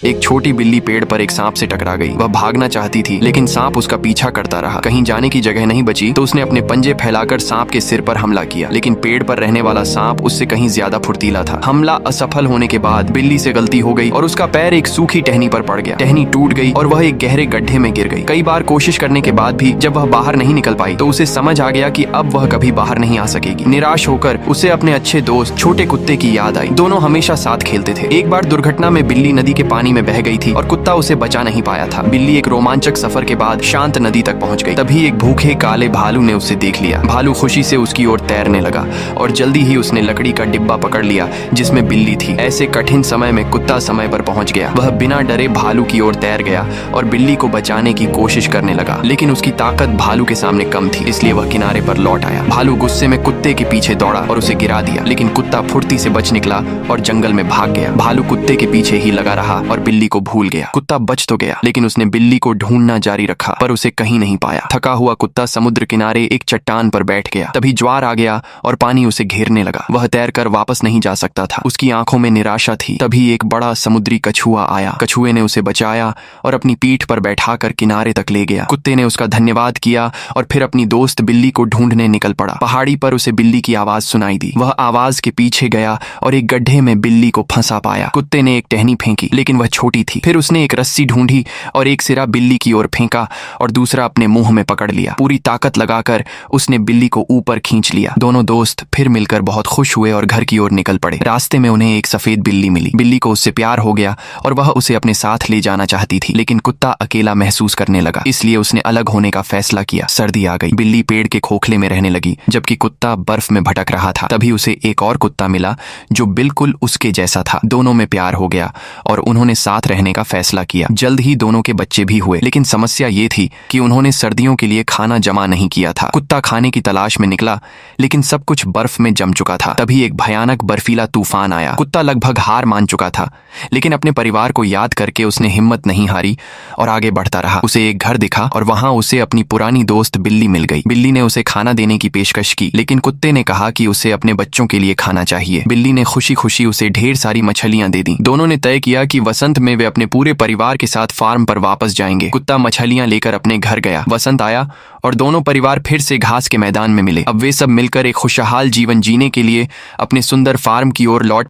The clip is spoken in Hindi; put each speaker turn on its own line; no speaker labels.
एक छोटी बिल्ली पेड़ पर एक सांप से टकरा गई। वह भागना चाहती थी लेकिन सांप उसका पीछा करता रहा। कहीं जाने की जगह नहीं बची तो उसने अपने पंजे फैलाकर सांप के सिर पर हमला किया, लेकिन पेड़ पर रहने वाला सांप उससे कहीं ज्यादा फुर्तीला था। हमला असफल होने के बाद बिल्ली से गलती हो गई और उसका पैर एक सूखी टहनी पर पड़ गया। टहनी टूट गई और वह एक गहरे गड्ढे में गिर गई। कई बार कोशिश करने के बाद भी जब वह बाहर नहीं निकल पाई तो उसे समझ आ गया कि अब वह कभी बाहर नहीं आ सकेगी। निराश होकर उसे अपने अच्छे दोस्त छोटे कुत्ते की याद आई। दोनों हमेशा साथ खेलते थे। एक बार दुर्घटना में बिल्ली नदी के पानी में बह गई थी और कुत्ता उसे बचा नहीं पाया था। बिल्ली एक रोमांचक सफर के बाद शांत नदी तक पहुंच गई। तभी एक भूखे काले भालू ने उसे देख लिया। भालू खुशी से उसकी ओर तैरने लगा और जल्दी ही उसने लकड़ी का डिब्बा पकड़ लिया जिसमें बिल्ली थी। ऐसे कठिन समय में कुत्ता समय पर पहुंच गया। वह बिना डरे भालू की ओर तैर गया और बिल्ली को बचाने की कोशिश करने लगा, लेकिन उसकी ताकत भालू के सामने कम थी, इसलिए वह किनारे पर लौट आया। भालू गुस्से में कुत्ते के पीछे दौड़ा और उसे गिरा दिया, लेकिन कुत्ता फुर्ती से बच निकला और जंगल में भाग गया। भालू कुत्ते के पीछे ही लगा रहा और बिल्ली को भूल गया। कुत्ता बच तो गया लेकिन उसने बिल्ली को ढूंढना जारी रखा पर उसे कहीं नहीं पाया। थका हुआ कुत्ता समुद्र किनारे एक चट्टान पर बैठ गया। तभी ज्वार आ गया और पानी उसे घेरने लगा। वह तैरकर वापस नहीं जा सकता था। उसकी आंखों में निराशा थी। तभी एक बड़ा समुद्री कछुआ आया। कछुए ने उसे बचाया और अपनी पीठ पर बैठाकर किनारे तक ले गया। कुत्ते ने उसका धन्यवाद किया और फिर अपनी दोस्त बिल्ली को ढूंढने निकल पड़ा। पहाड़ी पर उसे बिल्ली की आवाज सुनाई दी। वह आवाज के पीछे गया और एक गड्ढे में बिल्ली को फंसा पाया। कुत्ते ने एक टहनी फेंकी लेकिन वह छोटी थी। फिर उसने एक रस्सी ढूंढी और एक सिरा बिल्ली की ओर फेंका और दूसरा अपने मुंह में पकड़ लिया। पूरी ताकत लगाकर उसने बिल्ली को ऊपर खींच लिया। दोनों दोस्त फिर मिलकर बहुत खुश हुए और घर की ओर निकल पड़े। रास्ते में उन्हें एक सफेद बिल्ली मिली। बिल्ली को उससे प्यार हो गया और वह उसे अपने साथ ले जाना चाहती थी, लेकिन कुत्ता अकेला महसूस करने लगा, इसलिए उसने अलग होने का फैसला किया। सर्दी आ गई। बिल्ली पेड़ के खोखले में रहने लगी जबकि कुत्ता बर्फ में भटक रहा था। तभी उसे एक और कुत्ता मिला जो बिल्कुल उसके जैसा था। दोनों में प्यार हो गया और उन्होंने साथ रहने का फैसला किया। जल्द ही दोनों के बच्चे भी हुए, लेकिन समस्या ये थी कि उन्होंने सर्दियों के लिए खाना जमा नहीं किया था। कुत्ता खाने की तलाश में निकला लेकिन सब कुछ बर्फ में जम चुका था। तभी एक भयानक बर्फीला तूफान आया। कुत्ता लगभग हार मान चुका था, लेकिन अपने परिवार को याद करके उसने हिम्मत नहीं हारी और आगे बढ़ता रहा। उसे एक घर दिखा और वहां उसे अपनी पुरानी दोस्त बिल्ली मिल गई। बिल्ली ने उसे खाना देने की पेशकश की, लेकिन कुत्ते ने कहा कि उसे अपने बच्चों के लिए खाना चाहिए। बिल्ली ने खुशी खुशी उसे ढेर सारी मछलियां दे दी। दोनों ने तय किया कि वसंत में वे अपने पूरे परिवार के साथ फार्म पर वापस जाएंगे। कुत्ता मछलियां लेकर अपने घर गया। वसंत आया और दोनों परिवार फिर से घास के मैदान में मिले। अब वे सब मिलकर एक खुशहाल जीवन जीने के लिए अपने सुंदर फार्म की ओर लौट